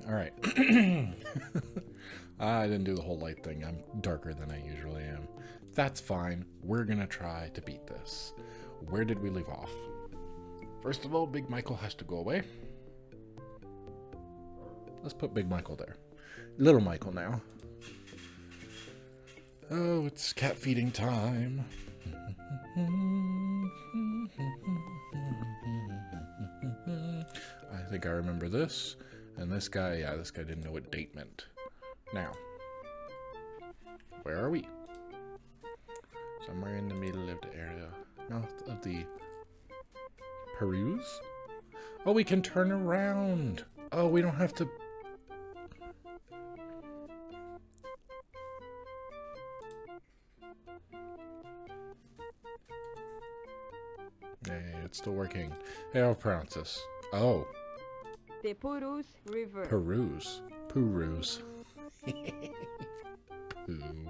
All right. I didn't do the whole light thing. I'm darker than I usually am. That's fine. We're going to try to beat this. Where did we leave off? First of all, Big Michael has to go away. Let's put Big Michael there. Little Michael now. Oh, it's cat feeding time. I think I remember this. And this guy, yeah, this guy didn't know what date meant. Now, where are we? Somewhere in the middle of the area. Mouth of the peruse? Oh, we can turn around. Oh, we don't have to... Hey, it's still working. Hey, I'll pronounce this. Oh. The Purus River. Peruse. Peruse. Poo.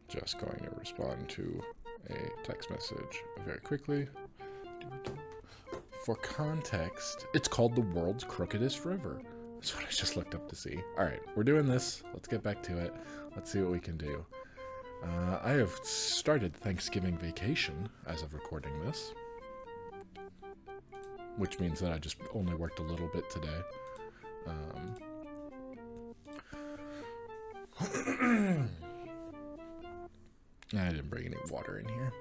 Just going to respond to a text message very quickly. For context, it's called the world's crookedest river. That's what I just looked up to see. Alright, we're doing this. Let's get back to it. Let's see what we can do. I have started Thanksgiving vacation as of recording this. Which means that I just only worked a little bit today. I didn't bring any water in here.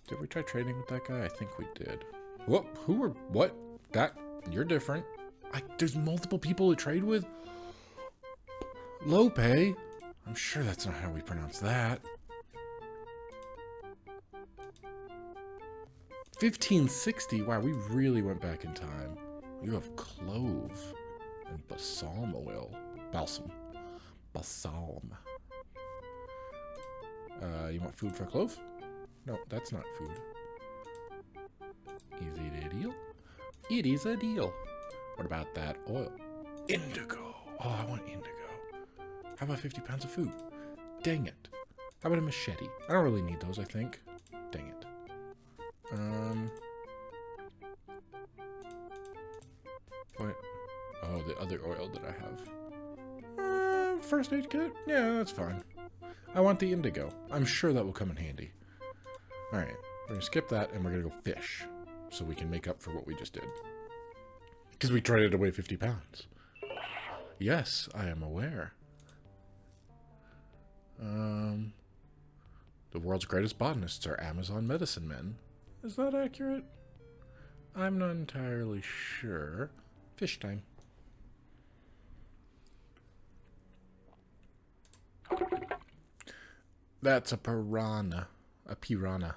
Did we try trading with that guy? I think we did. What? Who are... What? That... You're different. There's multiple people to trade with? Lope? I'm sure that's not how we pronounce that. 1560? Wow, we really went back in time. You have clove and balsam oil. Balsam. Balsam. You want food for clove? No, that's not food. Is it a deal? It is a deal. What about that oil? Indigo. Oh, I want indigo. How about 50 pounds of food? Dang it. How about a machete? I don't really need those, I think. Dang it. What? Oh, the other oil that I have. First aid kit? Yeah, that's fine. I want the indigo. I'm sure that will come in handy. Alright, we're going to skip that and we're going to go fish. So we can make up for what we just did. Because we traded away 50 pounds. Yes, I am aware. The world's greatest botanists are Amazon medicine men. Is that accurate? I'm not entirely sure. Fish time. That's a piranha. A piranha.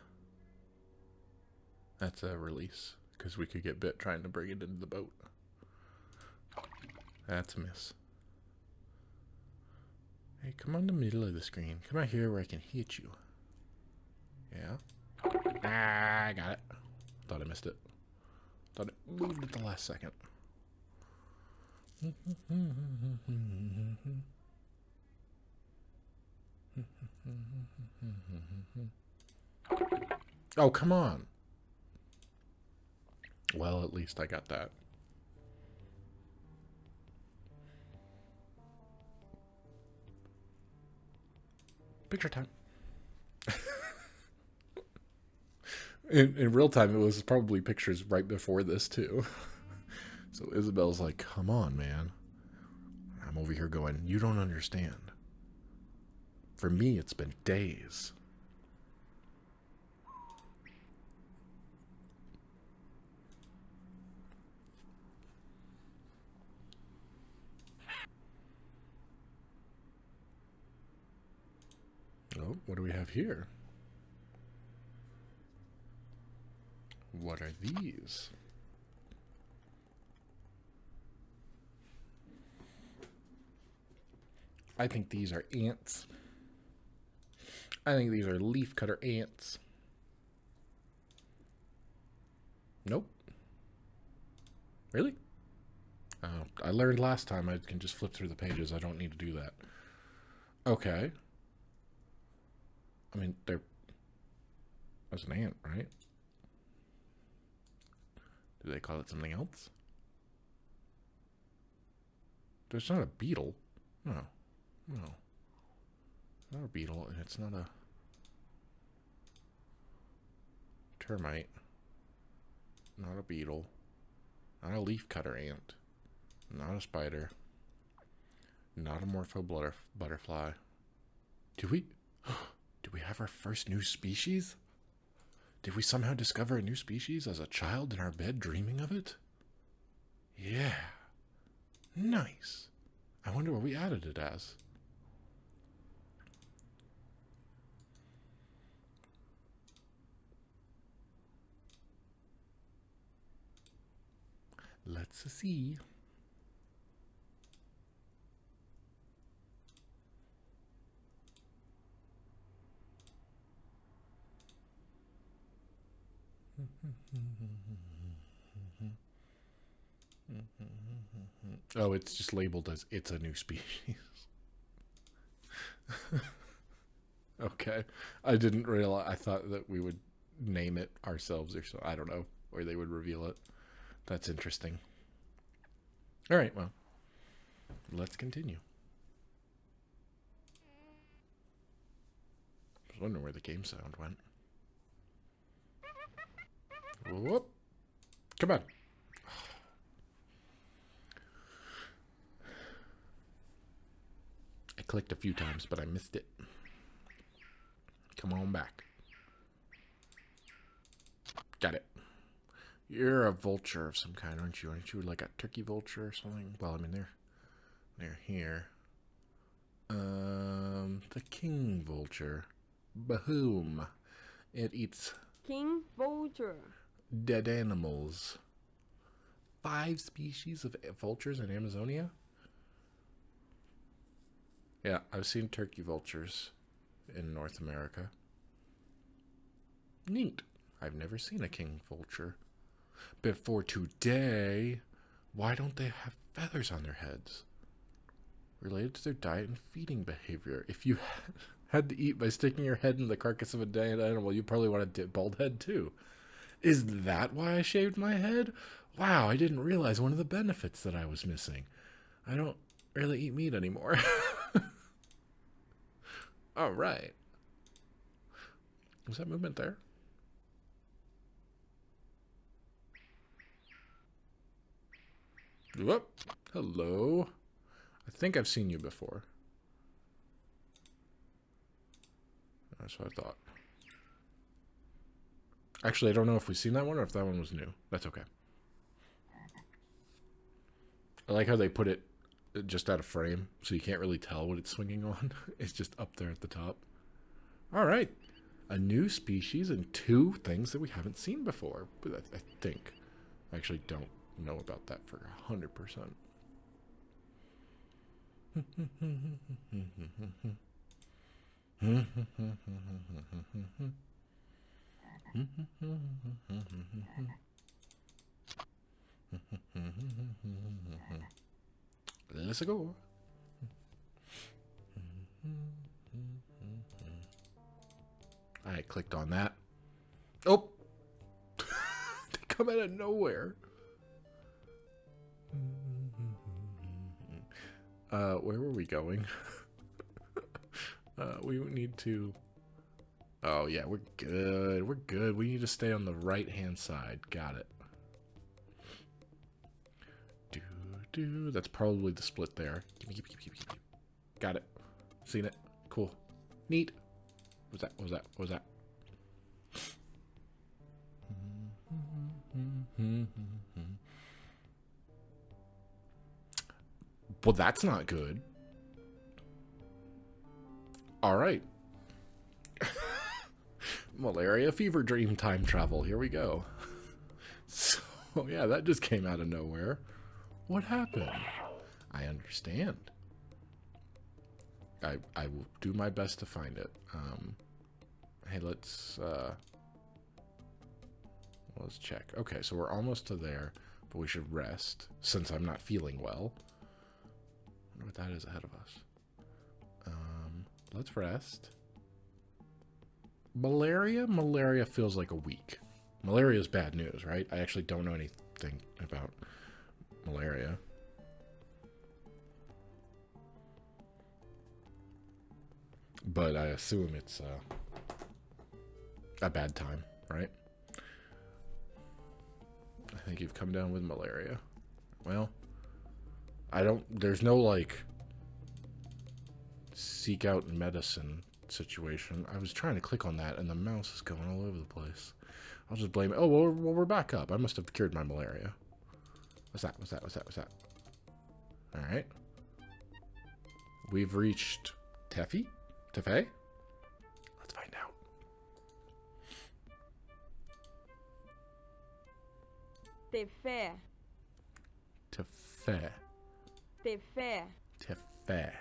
That's a release. Because we could get bit trying to bring it into the boat. That's a miss. Hey, come on the middle of the screen. Come out here where I can hit you. Yeah. Ah, I got it. Thought I missed it. Thought it moved at the last second. Oh, come on. Well, at least I got that. Picture time. In real time, it was probably pictures right before this, too. So Isabel's like, come on, man. I'm over here going, you don't understand. For me, it's been days. Oh, what do we have here? What are these? I think these are ants. I think these are leafcutter ants. Nope. Really? I learned last time I can just flip through the pages. I don't need to do that. Okay. I mean, they're... That's an ant, right? Do they call it something else? There's not a beetle. No. No. Not a beetle, and it's not a... termite. Not a beetle. Not a leaf-cutter ant. Not a spider. Not a butterfly. Do we have our first new species? Did we somehow discover a new species as a child in our bed dreaming of it? Yeah. Nice. I wonder what we added it as. Let's see. Oh, it's just labeled as it's a new species. Okay. I didn't realize. I thought that we would name it ourselves or so. I don't know. Or they would reveal it. That's interesting. All right, well, let's continue. I was wondering where the game sound went. Whoop. Come on. I clicked a few times, but I missed it. Come on back. Got it. You're a vulture of some kind, aren't you? Aren't you like a turkey vulture or something? Well, I mean, they're here. The king vulture. Bahoom. It eats King vulture. dead animals. 5 species of vultures in Amazonia? Yeah, I've seen turkey vultures in North America. Neat. I've never seen a king vulture. But for today, why don't they have feathers on their heads? Related to their diet and feeding behavior. If you had to eat by sticking your head in the carcass of a dead animal, you probably want a bald head too. Is that why I shaved my head? Wow, I didn't realize one of the benefits that I was missing. I don't really eat meat anymore. All right. Was that movement there? Whoop. Hello. I think I've seen you before. That's what I thought. Actually, I don't know if we've seen that one or if that one was new. That's okay. I like how they put it just out of frame, so you can't really tell what it's swinging on. It's just up there at the top. All right. A new species and 2 things that we haven't seen before. But I think. I actually don't know about that for 100%. Let's go. I clicked on that. Oh! They come out of nowhere. Where were we going? We need to... Oh, yeah, we're good. We're good. We need to stay on the right-hand side. Got it. That's probably the split there. Got it. Seen it. Cool. Neat. What was that? Well, that's not good. All right. Malaria fever dream time travel. Here we go. So, yeah, that just came out of nowhere. What happened? I understand. I will do my best to find it. Hey, let's check. Okay, so we're almost to there, but we should rest since I'm not feeling well. I wonder what that is ahead of us. Let's rest. Malaria? Malaria feels like a week. Malaria is bad news, right? I actually don't know anything about malaria. But I assume it's a bad time, right? I think you've come down with malaria. Well, there's no, like, seek out medicine situation. I was trying to click on that, and the mouse is going all over the place. I'll just blame it. Oh, well, we're back up. I must have cured my malaria. What's that? What's that? What's that? What's that? All right. We've reached Tefe? Tefe? Let's find out. Tefe. Tefe. Tefe. Tefe.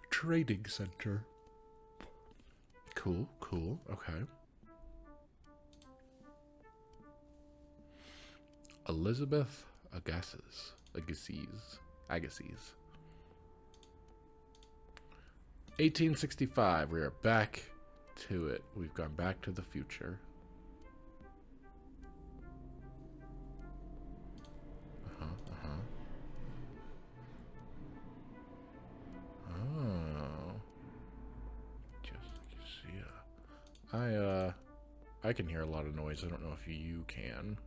Trading center. Cool, cool. Okay. Elizabeth Agassiz. 1865. We are back to it. We've gone back to the future. Oh. Just yeah. I can hear a lot of noise. I don't know if you can.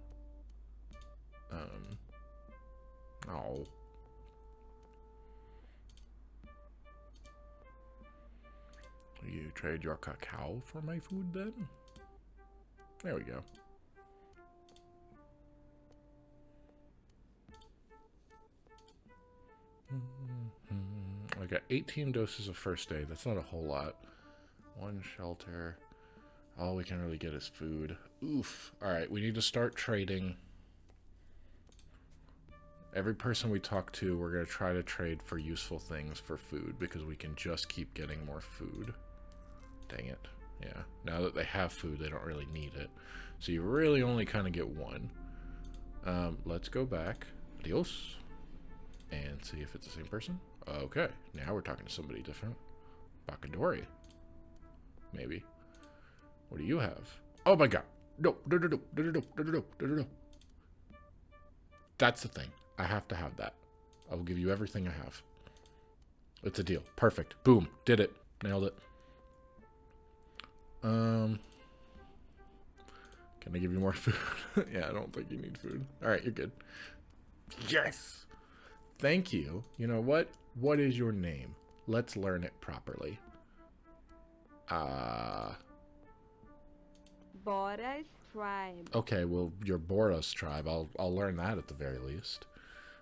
Oh. You trade your cacao for my food then? There we go. I got 18 doses of first aid. That's not a whole lot. One shelter. All we can really get is food. Oof. Alright, we need to start trading. Every person we talk to, we're going to try to trade for useful things for food, because we can just keep getting more food. Dang it. Yeah. Now that they have food, they don't really need it. So you really only kind of get one. Let's go back. Adios. And see if it's the same person. Okay. Now we're talking to somebody different. Bakadori. Maybe. What do you have? Oh my god. No. No, no, no. No, no, no. No, no, no. No, no, no. That's the thing. I have to have that. I will give you everything I have. It's a deal. Perfect. Boom. Did it. Nailed it. Can I give you more food? Yeah, I don't think you need food. Alright, you're good. Yes! Thank you. You know what? What is your name? Let's learn it properly. Bora's tribe. Okay, well, your Bora's tribe. I'll learn that at the very least.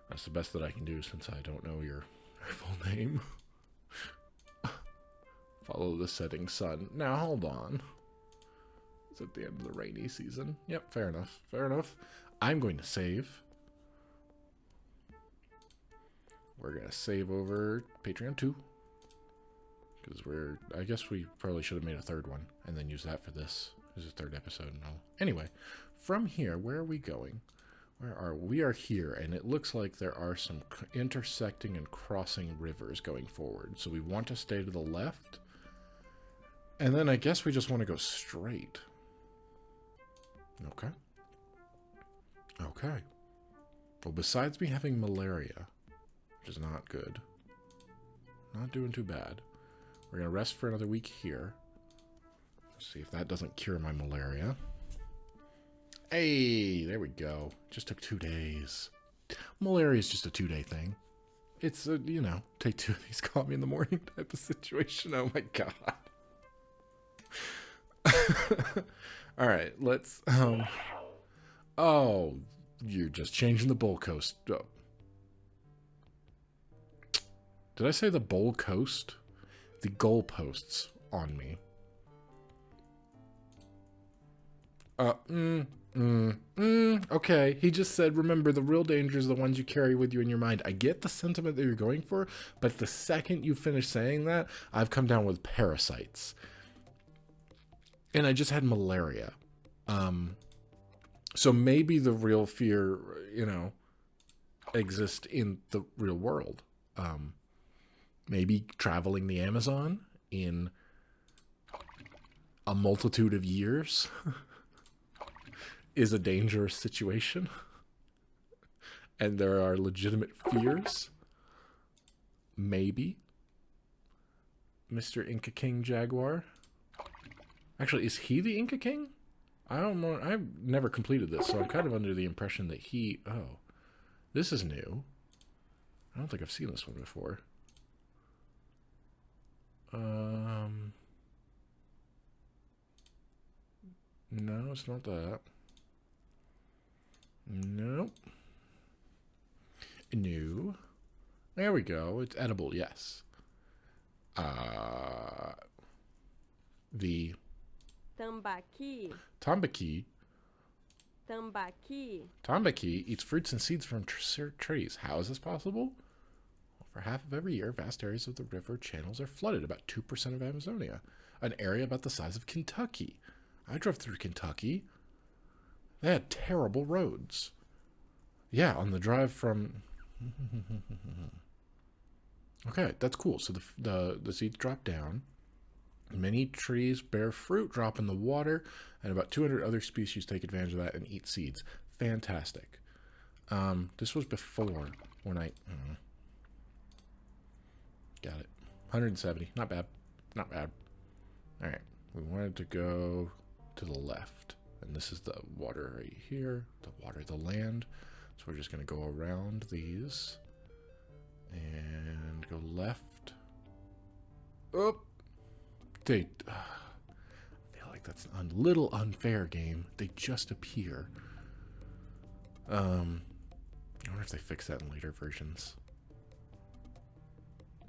That's the best that I can do since I don't know your full name. Follow the setting sun. Now, hold on. It's at the end of the rainy season. Yep, fair enough. Fair enough. I'm going to save. We're going to save over Patreon 2. Because I guess we probably should have made a third one and then use that for this. This is a third episode and all. Anyway, from here, where are we going? We are here, and it looks like there are some intersecting and crossing rivers going forward. So we want to stay to the left. And then I guess we just want to go straight. Okay. Okay. Well, besides me having malaria, which is not good. Not doing too bad. We're going to rest for another week here. See if that doesn't cure my malaria. Hey, there we go. Just took 2 days. Malaria is just a 2-day thing. It's a, take 2 of these, call me in the morning type of situation. Oh my god. All right, let's, oh, you're just changing the bowl coast. Oh. Did I say the bowl coast? The goalposts on me. Okay, he just said, remember, the real danger is the ones you carry with you in your mind. I get the sentiment that you're going for, but the second you finish saying that, I've come down with parasites. And I just had malaria. So maybe the real fear, exist in the real world. Maybe traveling the Amazon in a multitude of years is a dangerous situation. And there are legitimate fears. Maybe. Mr. Inca King Jaguar. Actually, is he the Inca King? I don't know. I've never completed this, so I'm kind of under the impression that he... Oh. This is new. I don't think I've seen this one before. No, it's not that. Nope. New. There we go. It's edible, yes. The Tambaqui. tambaqui. Tambaqui. Tambaqui eats fruits and seeds from trees. How is this possible? Well, for half of every year, vast areas of the river channels are flooded, about 2% of Amazonia, an area about the size of Kentucky. I drove through Kentucky. They had terrible roads. Yeah, on the drive from... Okay, that's cool. So the seeds drop down. Many trees bear fruit, drop in the water, and about 200 other species take advantage of that and eat seeds. Fantastic. This was before when I... Got it. 170. Not bad. Not bad. Alright. We wanted to go to the left. And this is the water right here. The water, the land. So we're just going to go around these. And go left. Up. They... I feel like that's a little unfair, game. They just appear. I wonder if they fix that in later versions.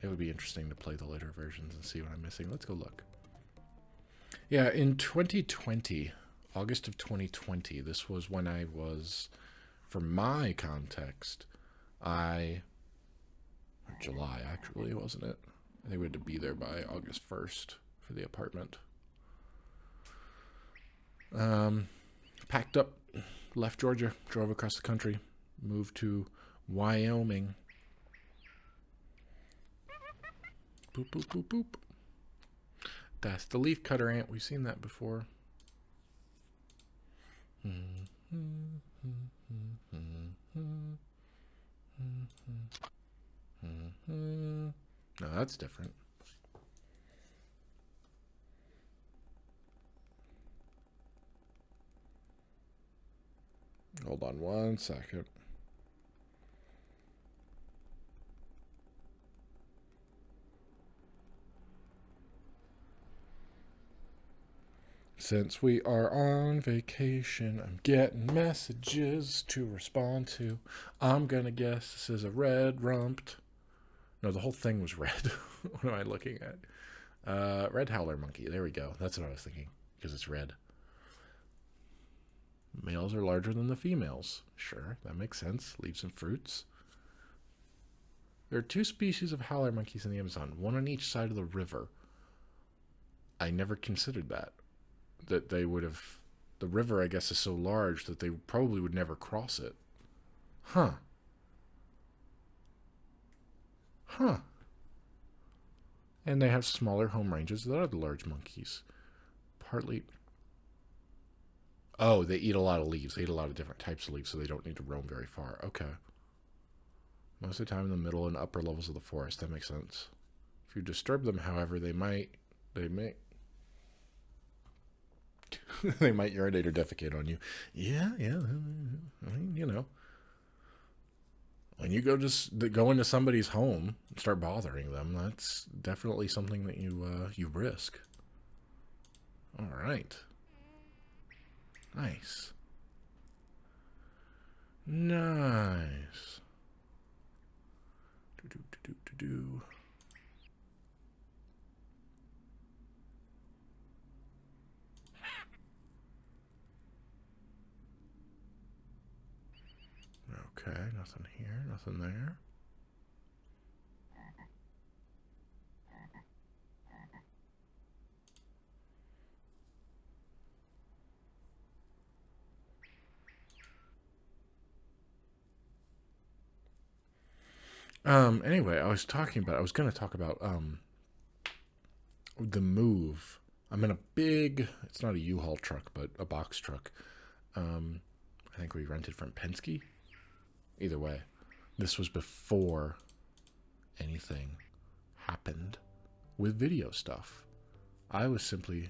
It would be interesting to play the later versions and see what I'm missing. Let's go look. Yeah, in 2020, August of 2020, this was when I was, for my context, or July actually, wasn't it? I think we had to be there by August 1st for the apartment. Packed up, left Georgia, drove across the country, moved to Wyoming. Boop, boop, boop, boop. That's the leaf cutter ant. We've seen that before. No, that's different. Hold on one second. Since we are on vacation, I'm getting messages to respond to. I'm gonna guess this is a red rumped. No, the whole thing was red. What am I looking at? Red howler monkey. There we go. That's what I was thinking, because it's red. Males are larger than the females. Sure, that makes sense. Leaves and fruits. There are 2 species of howler monkeys in the Amazon, one on each side of the river. I never considered that. That they would have... The river, I guess, is so large that they probably would never cross it. Huh. Huh. And they have smaller home ranges than other large monkeys. Partly... Oh, they eat a lot of leaves. They eat a lot of different types of leaves, so they don't need to roam very far. Okay. Most of the time in the middle and upper levels of the forest. That makes sense. If you disturb them, however, they may they might urinate or defecate on you. Yeah. I mean, you know. When you go into somebody's home and start bothering them, that's definitely something that you risk. All right. Nice. Nice. Do. Okay, nothing here, nothing there. Anyway, I was going to talk about, the move. I'm in a big, it's not a U-Haul truck, but a box truck. I think we rented from Penske. Either way, this was before anything happened with video stuff. I was simply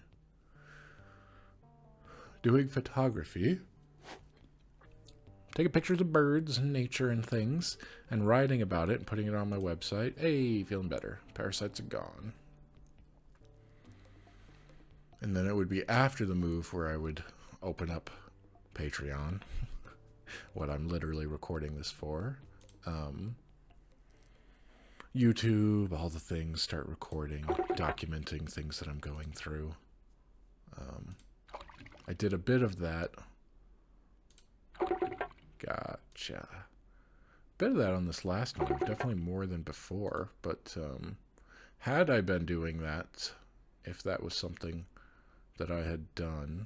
doing photography, taking pictures of birds and nature and things, and writing about it and putting it on my website. Hey, feeling better. Parasites are gone. And then it would be after the move where I would open up Patreon, what I'm literally recording this for. YouTube, all the things, start recording, documenting things that I'm going through. I did a bit of that. Gotcha. Bit of that on this last move, definitely more than before, but had I been doing that, if that was something that I had done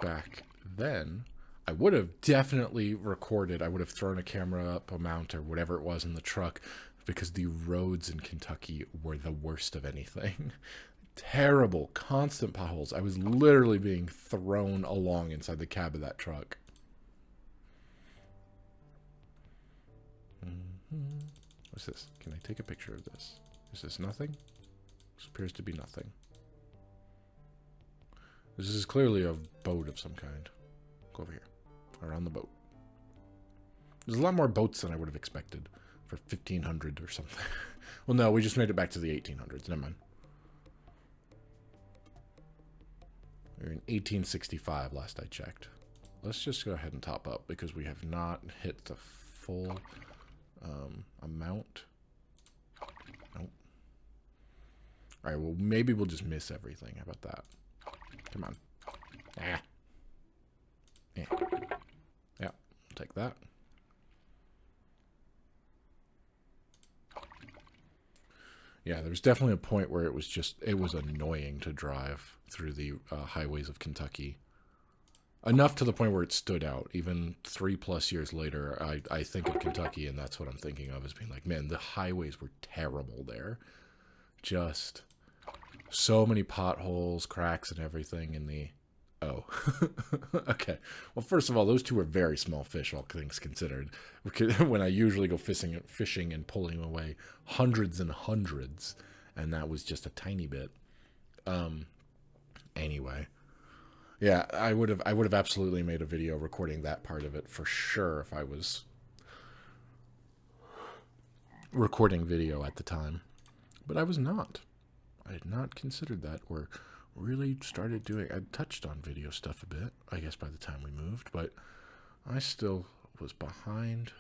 back then, I would have definitely recorded. I would have thrown a camera up, a mount, or whatever it was in the truck, because the roads in Kentucky were the worst of anything. Terrible, constant potholes. I was literally being thrown along inside the cab of that truck. What's this? Can I take a picture of this? Is this nothing? This appears to be nothing. This is clearly a boat of some kind. Go over here. Around the boat. There's a lot more boats than I would have expected for 1500 or something. Well, no, we just made it back to the 1800s. Never mind. We were in 1865 last I checked. Let's just go ahead and top up because we have not hit the full amount. Nope. Alright, well, maybe we'll just miss everything. How about that? Come on. Ah. Yeah. Yeah, take that. Yeah, there was definitely a point where it was annoying to drive through the highways of Kentucky. Enough to the point where it stood out. Even 3+ years later, I think of Kentucky, and that's what I'm thinking of, as being like, man, the highways were terrible there. Just so many potholes, cracks, and everything in the... Oh. Okay. Well, first of all, those two are very small fish, all things considered. When I usually go fishing and pulling away hundreds and hundreds, and that was just a tiny bit. Anyway. Yeah, I would have absolutely made a video recording that part of it for sure if I was recording video at the time. But I was not. I had not considered that or really started doing... I touched on video stuff a bit, I guess, by the time we moved, but I still was behind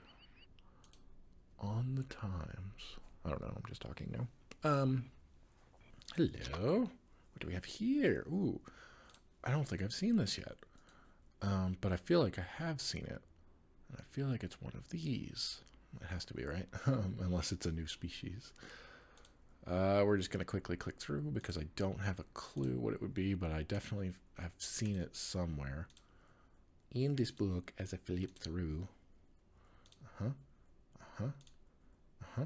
on the times. I don't know, I'm just talking now. Hello? What do we have here? Ooh, I don't think I've seen this yet. But I feel like I have seen it. And I feel like it's one of these. It has to be, right? Unless it's a new species. We're just going to quickly click through because I don't have a clue what it would be, but I definitely have seen it somewhere in this book as I flip through. Uh-huh. Uh-huh. Uh-huh.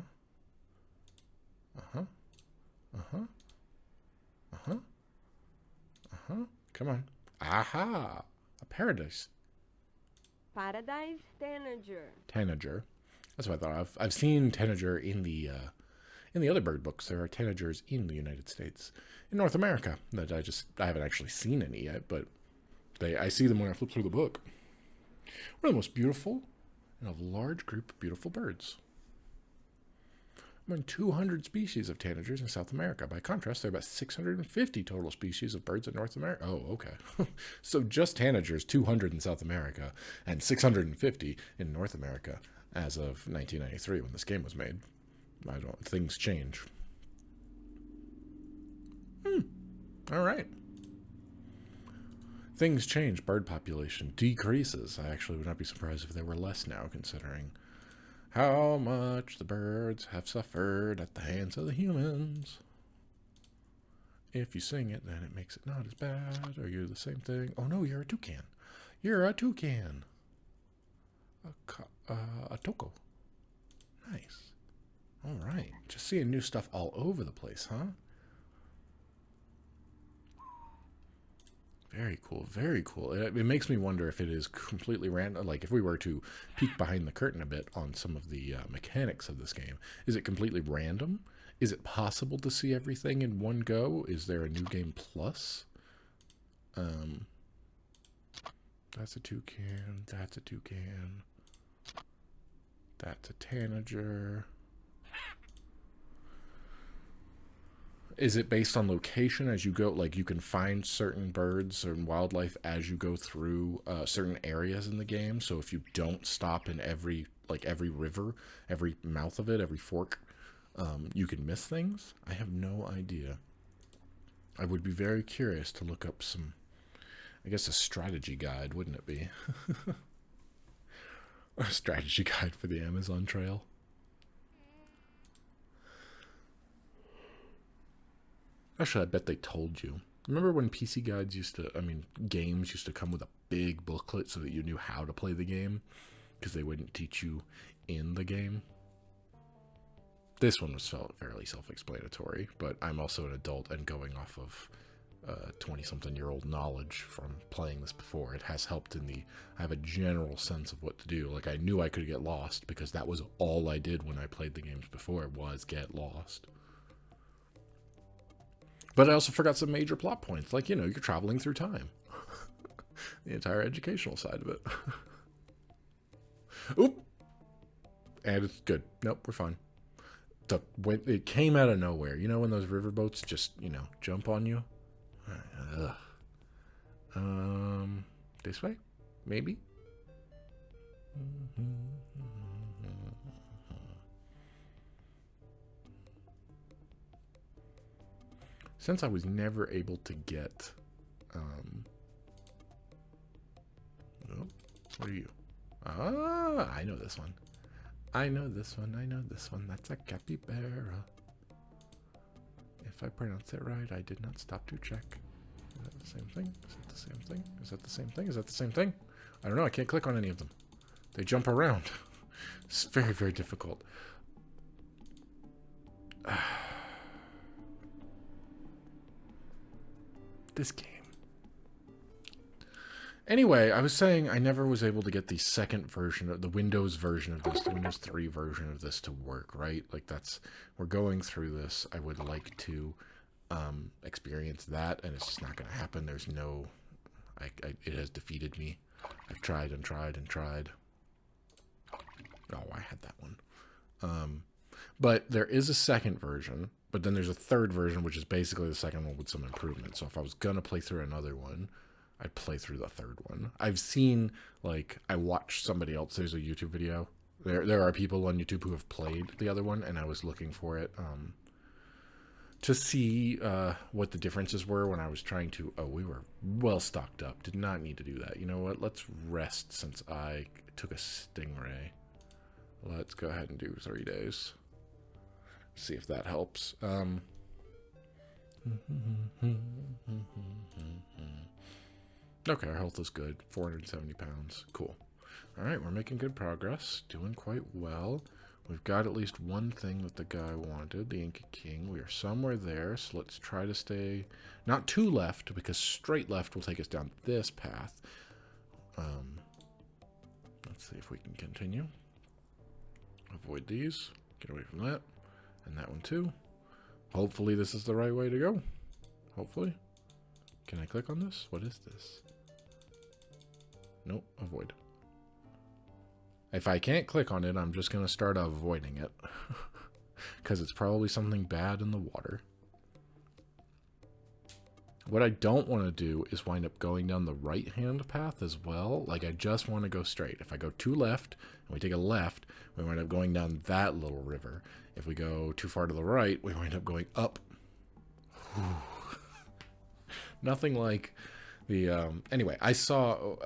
Uh-huh. Uh-huh. Uh-huh. Uh-huh. Come on. Aha! A paradise. Paradise tanager. Tanager. That's what I thought of. I've seen tanager in the other bird books. There are tanagers in the United States, in North America, that I haven't actually seen any yet, but I see them when I flip through the book. One of the most beautiful and a large group of beautiful birds. More than 200 species of tanagers in South America. By contrast, there are about 650 total species of birds in North America. Oh, okay. So just tanagers, 200 in South America, and 650 in North America as of 1993 when this game was made. Things change. All right. Things change. Bird population decreases. I actually would not be surprised if there were less now, considering how much the birds have suffered at the hands of the humans. If you sing it, then it makes it not as bad. Or you're the same thing. Oh no, you're a toucan. You're a toucan. A toko. Nice. All right. Just seeing new stuff all over the place, huh? Very cool. Very cool. It makes me wonder if it is completely random. Like, if we were to peek behind the curtain a bit on some of the mechanics of this game, is it completely random? Is it possible to see everything in one go? Is there a new game plus? That's a toucan. That's a toucan. That's a tanager. Is it based on location as you go? Like, you can find certain birds and wildlife as you go through certain areas in the game. So if you don't stop in every river, every mouth of it, every fork, you can miss things. I have no idea. I would be very curious to look up some, I guess, a strategy guide, wouldn't it be? A strategy guide for the Amazon Trail. Actually, I bet they told you. Remember when PC guides games used to come with a big booklet so that you knew how to play the game? Because they wouldn't teach you in the game. This one was felt fairly self-explanatory, but I'm also an adult and going off of 20-something-year-old knowledge from playing this before. It has helped I have a general sense of what to do. Like, I knew I could get lost because that was all I did when I played the games before, was get lost. But I also forgot some major plot points, like, you're traveling through time. The entire educational side of it. Oop! And it's good. Nope, we're fine. It came out of nowhere. You know when those riverboats just, jump on you? Ugh. This way? Maybe? Since I was never able to get, oh, what are you? Ah, I know this one. I know this one. I know this one. That's a capybara. If I pronounce it right, I did not stop to check. Is that the same thing? Is that the same thing? Is that the same thing? Is that the same thing? I don't know. I can't click on any of them. They jump around. It's very, very difficult. This game. Anyway, I was saying I never was able to get the second version of the Windows version of this, the Windows 3 version of this to work, right? Like, we're going through this. I would like to experience that, and it's just not going to happen. There's no, it has defeated me. I've tried and tried and tried. Oh, I had that one. But there is a second version, but then there's a third version, which is basically the second one with some improvements. So if I was going to play through another one, I'd play through the third one. I've seen, I watched somebody else. There's a YouTube video. There are people on YouTube who have played the other one, and I was looking for it to see what the differences were when I was trying to... Oh, we were well stocked up. Did not need to do that. You know what? Let's rest since I took a stingray. Let's go ahead and do 3 days. See if that helps. Okay, our health is good. 470 pounds. Cool. All right, we're making good progress. Doing quite well. We've got at least one thing that the guy wanted, the Inca King. We are somewhere there, so let's try to stay not too left, because straight left will take us down this path. Let's see if we can continue. Avoid these. Get away from that. And that one too. Hopefully this is the right way to go. Hopefully. Can I click on this? What is this? Nope, avoid. If I can't click on it, I'm just going to start avoiding it. Because it's probably something bad in the water. What I don't want to do is wind up going down the right-hand path as well. Like, I just want to go straight. If I go too left, and we take a left, we wind up going down that little river. If we go too far to the right, we wind up going up. Nothing like the... Anyway, I saw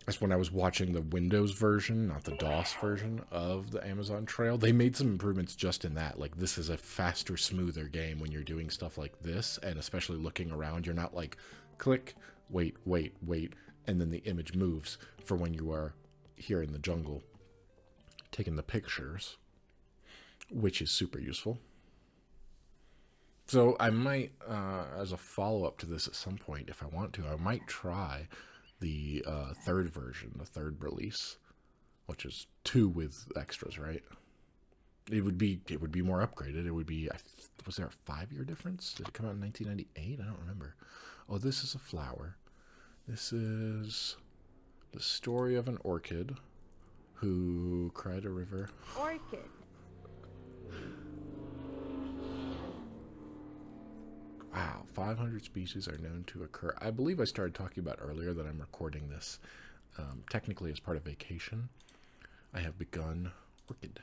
that's when I was watching the Windows version, not the DOS version of the Amazon Trail. They made some improvements just in that. Like, this is a faster, smoother game when you're doing stuff like this, and especially looking around. You're not like, click, wait, wait, wait, and then the image moves for when you are here in the jungle. taking the pictures, which is super useful. So I might, as a follow-up to this at some point, if I want to, I might try the third version, the third release, which is 2 with extras, right? It would be more upgraded. It would be, was there a 5-year difference? Did it come out in 1998? I don't remember. Oh, this is a flower. This is the story of an orchid who cried a river. Orchid. Wow, 500 species are known to occur. I believe I started talking about earlier that I'm recording this technically as part of vacation. I have begun orchid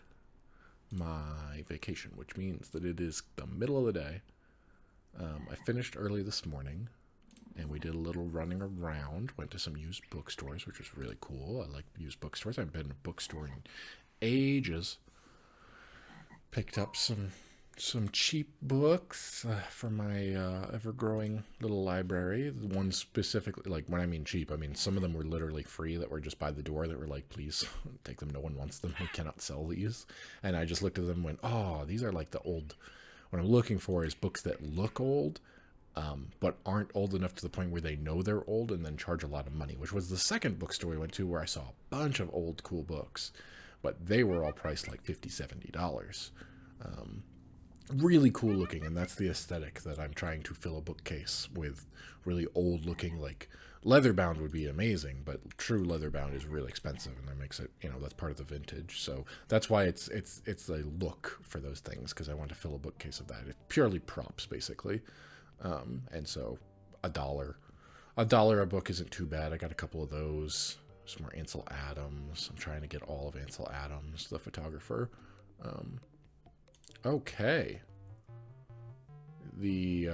my vacation, which means that it is the middle of the day. I finished early this morning, and we did a little running around, went to some used bookstores, which was really cool. I like used bookstores. I haven't been in a bookstore in ages. Picked up some cheap books for my ever-growing little library. The ones specifically, like when I mean cheap, I mean some of them were literally free that were just by the door that were like, please take them, no one wants them, we cannot sell these. And I just looked at them and went, oh, these are like the old, what I'm looking for is books that look old, but aren't old enough to the point where they know they're old and then charge a lot of money, which was the second bookstore we went to where I saw a bunch of old cool books, but they were all priced like $50-$70. Really cool looking, and that's the aesthetic that I'm trying to fill a bookcase with. Really old looking, like leather bound would be amazing, but true leather bound is really expensive, and that makes it, you know, that's part of the vintage. So that's why it's a look for those things, because I want to fill a bookcase of that. It's purely props basically, and so $1 a book isn't too bad. I got a couple of those. Some more Ansel Adams. I'm trying to get all of Ansel Adams, the photographer. Okay. Did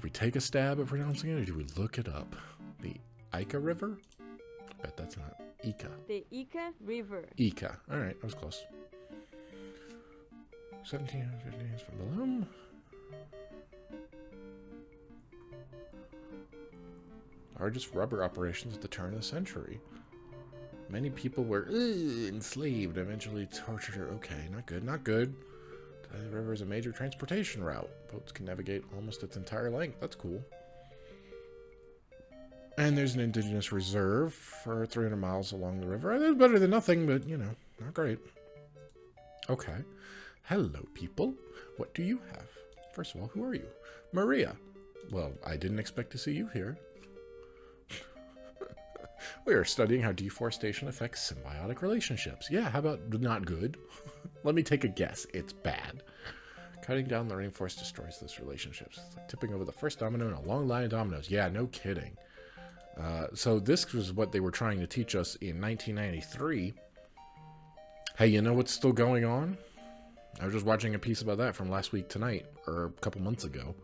we take a stab at pronouncing it, or did we look it up? The Ika River? I bet that's not Ika. The Ika River. Ika. Alright, I was close. 1750 days from Belum. Largest rubber operations at the turn of the century. Many people were enslaved, eventually tortured or okay, not good, not good. The river is a major transportation route. Boats can navigate almost its entire length. That's cool. And there's an indigenous reserve for 300 miles along the river. That's better than nothing, but, you know, not great. Okay. Hello, people. What do you have? First of all, who are you? Maria. Well, I didn't expect to see you here. We are studying how deforestation affects symbiotic relationships. Yeah, how about not good? Let me take a guess. It's bad. Cutting down the rainforest destroys those relationships. It's like tipping over the first domino in a long line of dominoes. Yeah, no kidding. So this was what they were trying to teach us in 1993. Hey, you know what's still going on? I was just watching a piece about that from last week tonight, or a couple months ago.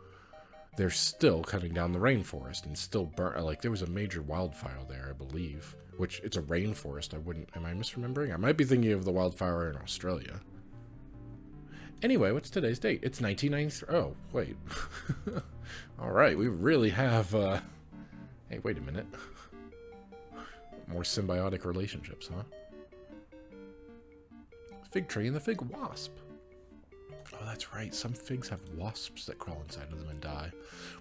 They're still cutting down the rainforest and still like there was a major wildfire there, I believe, which it's a rainforest. Am I misremembering? I might be thinking of the wildfire in Australia. Anyway, what's today's date? It's 1993. Oh, wait. All right, we really have, hey, wait a minute. More symbiotic relationships, huh? Fig tree and the fig wasp. Oh, that's right. Some figs have wasps that crawl inside of them and die.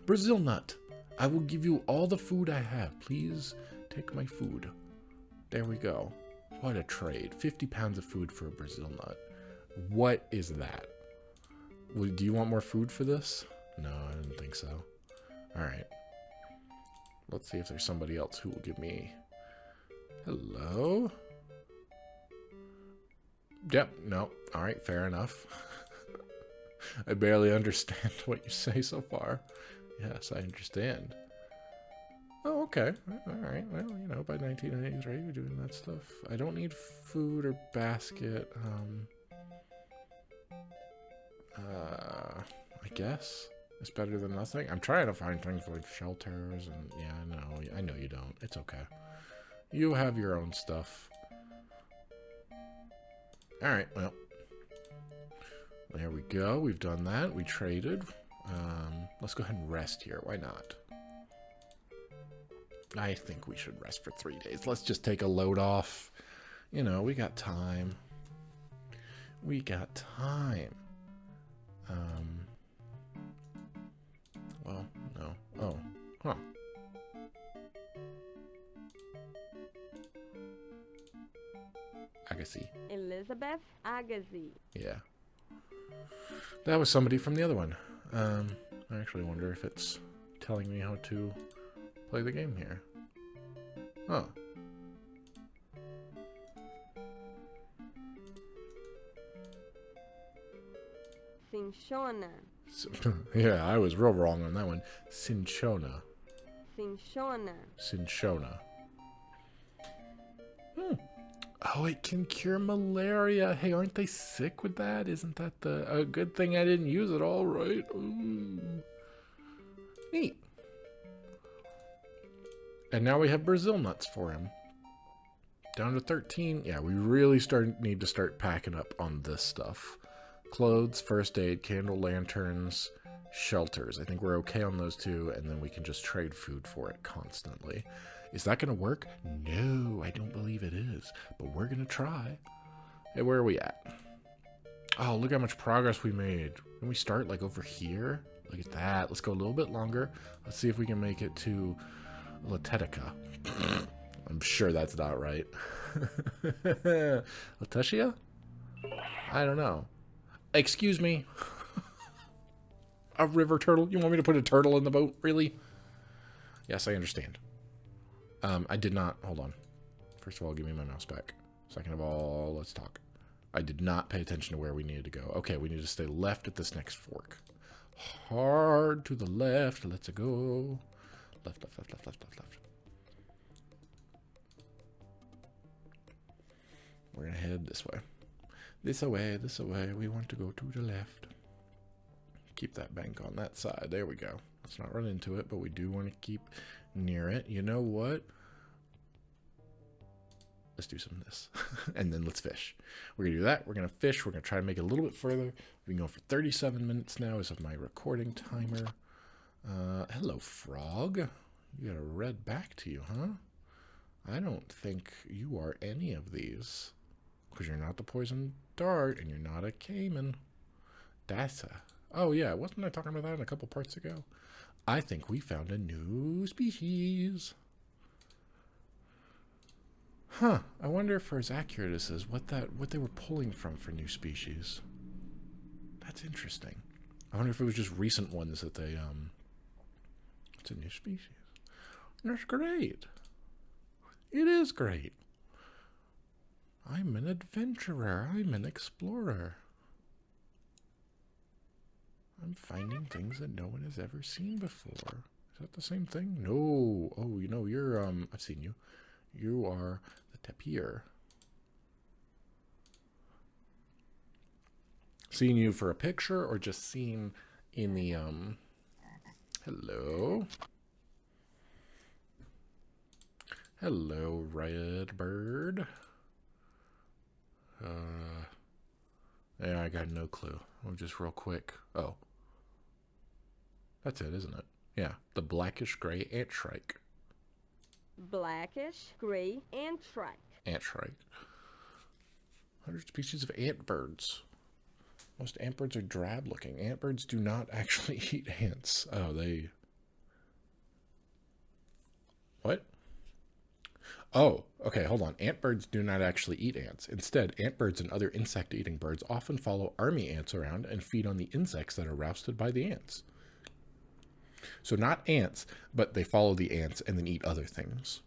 Brazil nut. I will give you all the food I have. Please take my food. There we go. What a trade. 50 pounds of food for a Brazil nut. What is that? Do you want more food for this? No, I didn't think so. Alright. Let's see if there's somebody else who will give me... Hello? Yep, no. Alright, fair enough. I barely understand what you say so far. Yes, I understand. Oh, okay. Alright, well, you know, by 1983, we're doing that stuff. I don't need food or basket. I guess it's better than nothing. I'm trying to find things like shelters and yeah, I know you don't. It's okay. You have your own stuff. Alright, well. There we go. We've done that. We traded. Let's go ahead and rest here. Why not? I think we should rest for 3 days. Let's just take a load off. You know, we got time. We got time. Well, no. Oh, huh. Agassi. Elizabeth Agassi. Yeah. That was somebody from the other one. I actually wonder if it's telling me how to play the game here. Oh. Cinchona. Yeah, I was real wrong on that one. Cinchona. Cinchona. Cinchona. Oh, it can cure malaria. Hey, aren't they sick with that? Isn't that a good thing I didn't use it all right? Ooh. Neat. And now we have Brazil nuts for him. Down to 13. Yeah, we really need to start packing up on this stuff. Clothes, first aid, candle lanterns, shelters. I think we're okay on those two, and then we can just trade food for it constantly. Is that going to work? No, I don't believe it is. But we're going to try. Hey, where are we at? Oh, look how much progress we made. Can we start, like, over here? Look at that. Let's go a little bit longer. Let's see if we can make it to Latetica. I'm sure that's not right. Latetia? I don't know. Excuse me. A river turtle? You want me to put a turtle in the boat? Really? Yes, I understand. I did not... Hold on. First of all, give me my mouse back. Second of all, let's talk. I did not pay attention to where we needed to go. Okay, we need to stay left at this next fork. Hard to the left. Let's go. Left, left, left, left, left, left, left. We're going to head this way. This away, this away. We want to go to the left. Keep that bank on that side. There we go. Let's not run into it, but we do want to keep near it. You know what? Let's do some of this. And then let's fish. We're going to do that. We're going to fish. We're going to try to make it a little bit further. We've been going for 37 minutes now as of my recording timer. Hello, frog. You got a red back to you, huh? I don't think you are any of these. Because you're not the poison dart, and you're not a caiman. That's a... Oh, yeah. Wasn't I talking about that a couple parts ago? I think we found a new species. Huh. I wonder if for as accurate as this, what they were pulling from for new species. That's interesting. I wonder if it was just recent ones that they, It's a new species. That's great. It is great. I'm an adventurer. I'm an explorer. I'm finding things that no one has ever seen before. Is that the same thing? No. Oh, you know, you're, I've seen you. You are the tapir. Seen you for a picture or just seen in the, Hello? Hello, red bird. Yeah, I got no clue. I'll just real quick. Oh. That's it, isn't it? Yeah, the blackish gray ant shrike. Blackish, gray, ant shrike. Ant shrike. 100 species of ant birds. Most ant birds are drab looking. Ant birds do not actually eat ants. Oh, they... What? Oh, okay, hold on. Ant birds do not actually eat ants. Instead, ant birds and other insect-eating birds often follow army ants around and feed on the insects that are rousted by the ants. So not ants, but they follow the ants and then eat other things.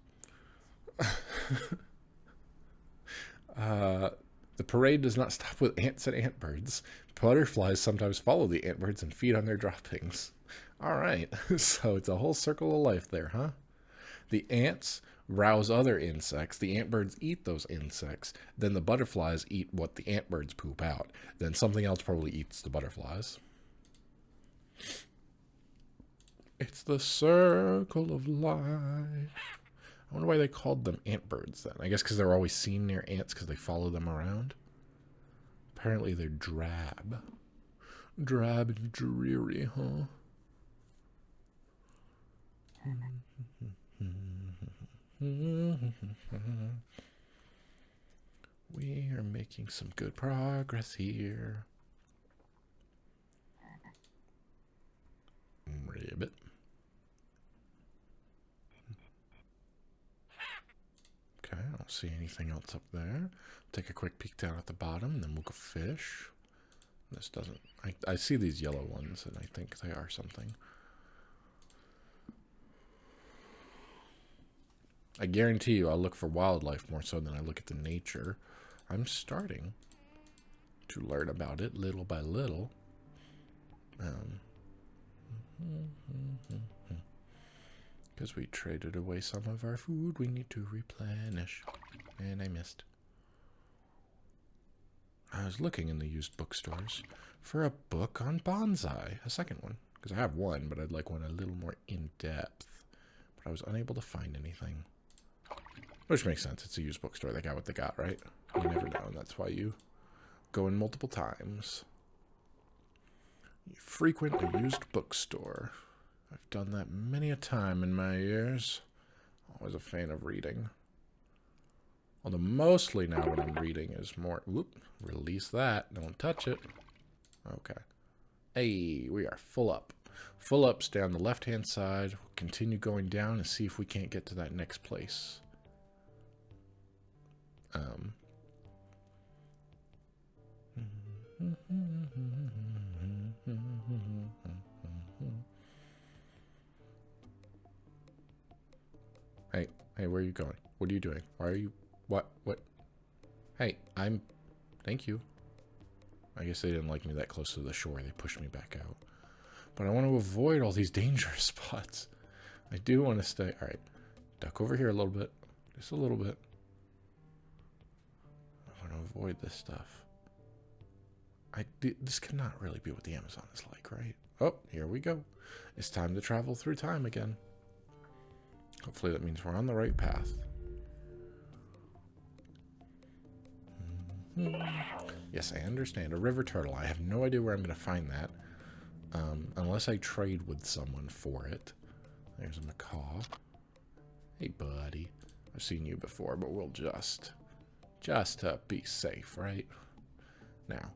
The parade does not stop with ants and ant birds. Butterflies sometimes follow the ant birds and feed on their droppings. All right, so it's a whole circle of life there, huh? The ants rouse other insects. The ant birds eat those insects. Then the butterflies eat what the ant birds poop out. Then something else probably eats the butterflies. It's the circle of life. I wonder why they called them ant birds then. I guess because they're always seen near ants because they follow them around. Apparently they're drab. Drab and dreary, huh? We are making some good progress here. Ribbit. Okay, I don't see anything else up there. Take a quick peek down at the bottom, and then we'll go fish. This doesn't... I see these yellow ones, and I think they are something. I guarantee you I'll look for wildlife more so than I look at the nature. I'm starting to learn about it little by little. Because we traded away some of our food, we need to replenish. And I missed. I was looking in the used bookstores for a book on bonsai. A second one. Because I have one, but I'd like one a little more in-depth. But I was unable to find anything. Which makes sense. It's a used bookstore. They got what they got, right? You never know, and that's why you go in multiple times. You frequent a used bookstore. I've done that many a time in my years. Always a fan of reading. Although mostly now what I'm reading is more... Whoop, release that. Don't touch it. Okay. Hey, we are full up. Full up's down the left-hand side. We'll continue going down and see if we can't get to that next place. Hey, where are you going? What are you doing? Why are you... What? Hey, thank you. I guess they didn't like me that close to the shore. They pushed me back out. But I want to avoid all these dangerous spots. I do want to stay... Alright, duck over here a little bit. Just a little bit. I want to avoid this stuff. This cannot really be what the Amazon is like, right? Oh, here we go. It's time to travel through time again. Hopefully that means we're on the right path. Yes, I understand. A river turtle. I have no idea where I'm going to find that. Unless I trade with someone for it. There's a macaw. Hey, buddy. I've seen you before, but we'll just be safe, right? Now,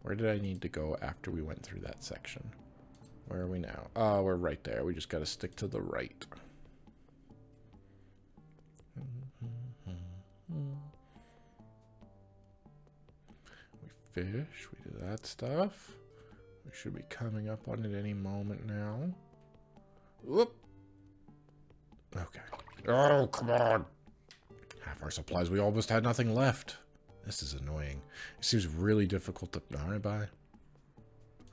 where did I need to go after we went through that section? Where are we now? Oh, we're right there. We just got to stick to the right. We fish. We do that stuff. We should be coming up on it any moment now. Whoop. Okay. Oh, come on. Half our supplies. We almost had nothing left. This is annoying. It seems really difficult to... Alright, bye.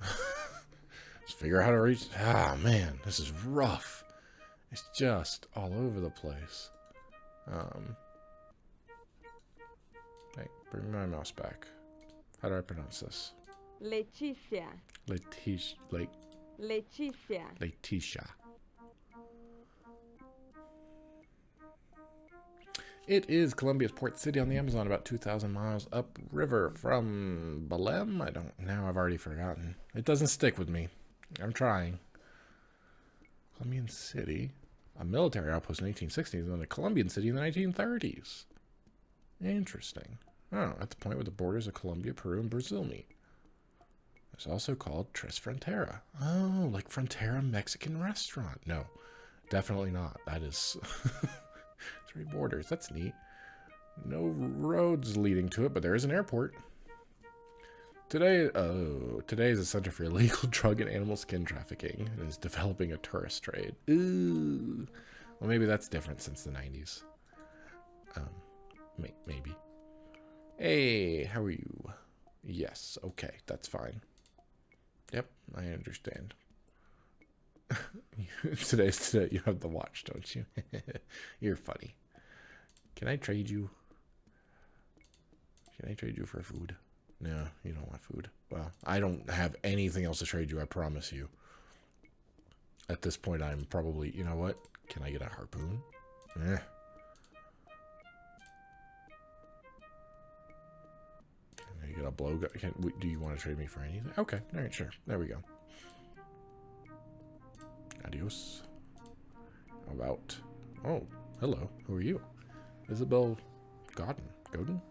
Let's figure out how to reach... Ah, man. This is rough. It's just all over the place. Hey, bring my mouse back. How do I pronounce this? Leticia. Leticia. It is Colombia's port city on the Amazon, about 2,000 miles upriver from Belém. I've already forgotten. It doesn't stick with me. I'm trying. Colombian city. A military outpost in the 1860s, and then a Colombian city in the 1930s. Interesting. Oh, at the point where the borders of Colombia, Peru, and Brazil meet. It's also called Tres Frontera. Oh, like Frontera Mexican restaurant. No, definitely not. That is 3 borders. That's neat. No roads leading to it, but there is an airport. Today is a center for illegal drug and animal skin trafficking and is developing a tourist trade. Ooh. Well, maybe that's different since the 90s. Maybe. Hey, how are you? Yes, okay, that's fine. Yep, I understand. Today's today. You have the watch, don't you? You're funny. Can I trade you? Can I trade you for food? No, you don't want food. Well, I don't have anything else to trade you, I promise you. At this point, I'm probably... You know what? Can I get a harpoon? Eh. Can I get a blowgun? Do you want to trade me for anything? Okay, alright, sure. There we go. Adios. How about Oh, hello. Who are you? Isabel Godden. Godin?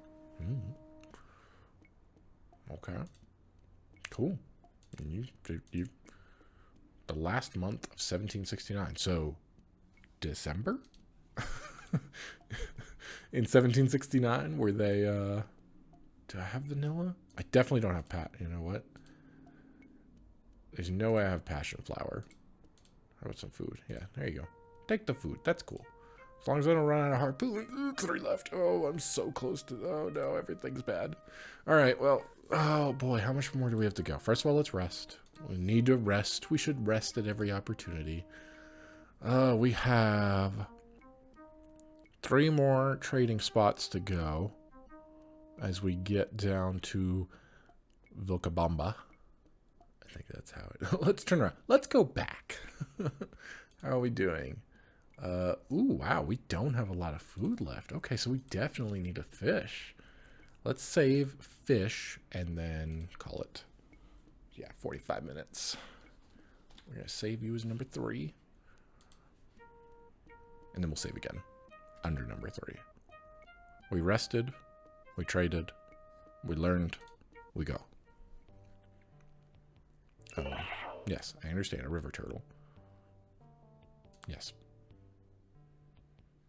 Okay. Cool. And you the last month of 1769. So, December? In 1769, were they, do I have vanilla? I definitely don't have you know what? There's no way I have passion flower. How about some food? Yeah, there you go. Take the food. That's cool. As long as I don't run out of harpoon. 3 left. Oh, I'm so close to... Oh, no, everything's bad. All right, well... Oh, boy, how much more do we have to go? First of all, let's rest. We need to rest. We should rest at every opportunity. We have 3 more trading spots to go as we get down to Vilcabamba. I think that's how it... Let's turn around. Let's go back. How are we doing? Ooh, wow, we don't have a lot of food left. Okay, so we definitely need a fish. Let's save fish and then call it, 45 minutes. We're going to save you as number 3. And then we'll save again. Under number 3. We rested. We traded. We learned. We go. Yes, I understand. A river turtle. Yes.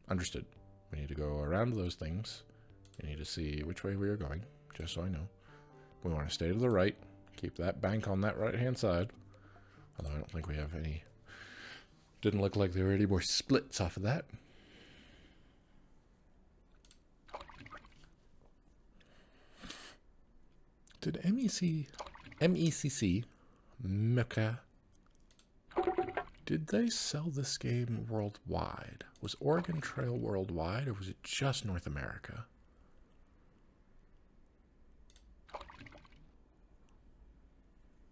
Understood. We need to go around those things. We need to see which way we are going, just so I know. We want to stay to the right. Keep that bank on that right-hand side. Although I don't think we have any... Didn't look like there were any more splits off of that. Did MECC, Mecca, did they sell this game worldwide? Was Oregon Trail worldwide, or was it just North America?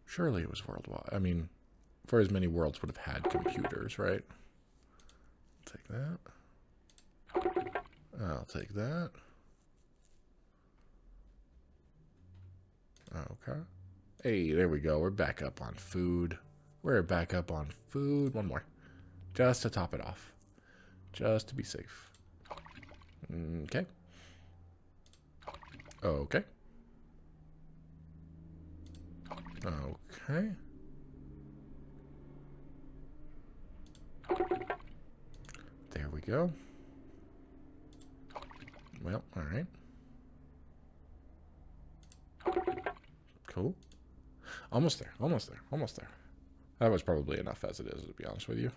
Surely it was worldwide. I mean, for as many worlds would have had computers, right? Take that. I'll take that. Okay. Hey, there we go. We're back up on food. We're back up on food. One more. Just to top it off. Just to be safe. Okay. Okay. Okay. There we go. Well, all right. Cool. Almost there. Almost there. Almost there. That was probably enough as it is, to be honest with you.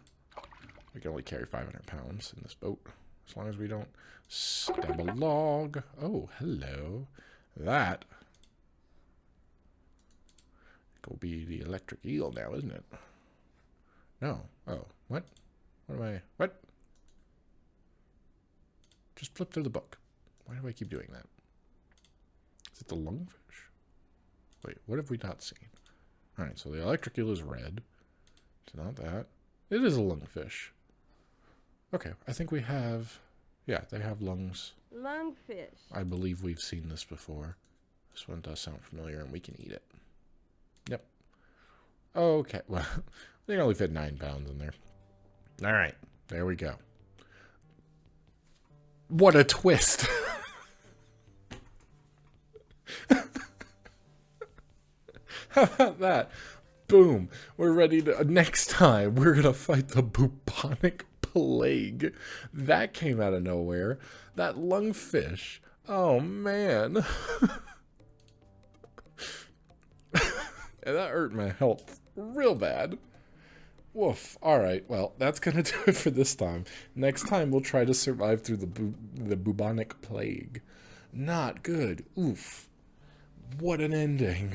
We can only carry 500 pounds in this boat. As long as we don't stab a log. Oh, hello. That will be the electric eel now, isn't it? No. Oh, what? What? Just flip through the book. Why do I keep doing that? Is it the lungfish? Wait, what have we not seen? Alright, so the electric eel is red. It's not that. It is a lungfish. Okay, I think we have... Yeah, they have lungs. Lungfish. I believe we've seen this before. This one does sound familiar, and we can eat it. Yep. Okay, well, they can only fit 9 pounds in there. Alright, there we go. What a twist! How about that? Boom. We're ready to... next time, we're going to fight the bubonic plague. That came out of nowhere. That lungfish. Oh, man. And that hurt my health real bad. Woof. Alright, well, that's going to do it for this time. Next time, we'll try to survive through the bubonic plague. Not good. Oof. What an ending.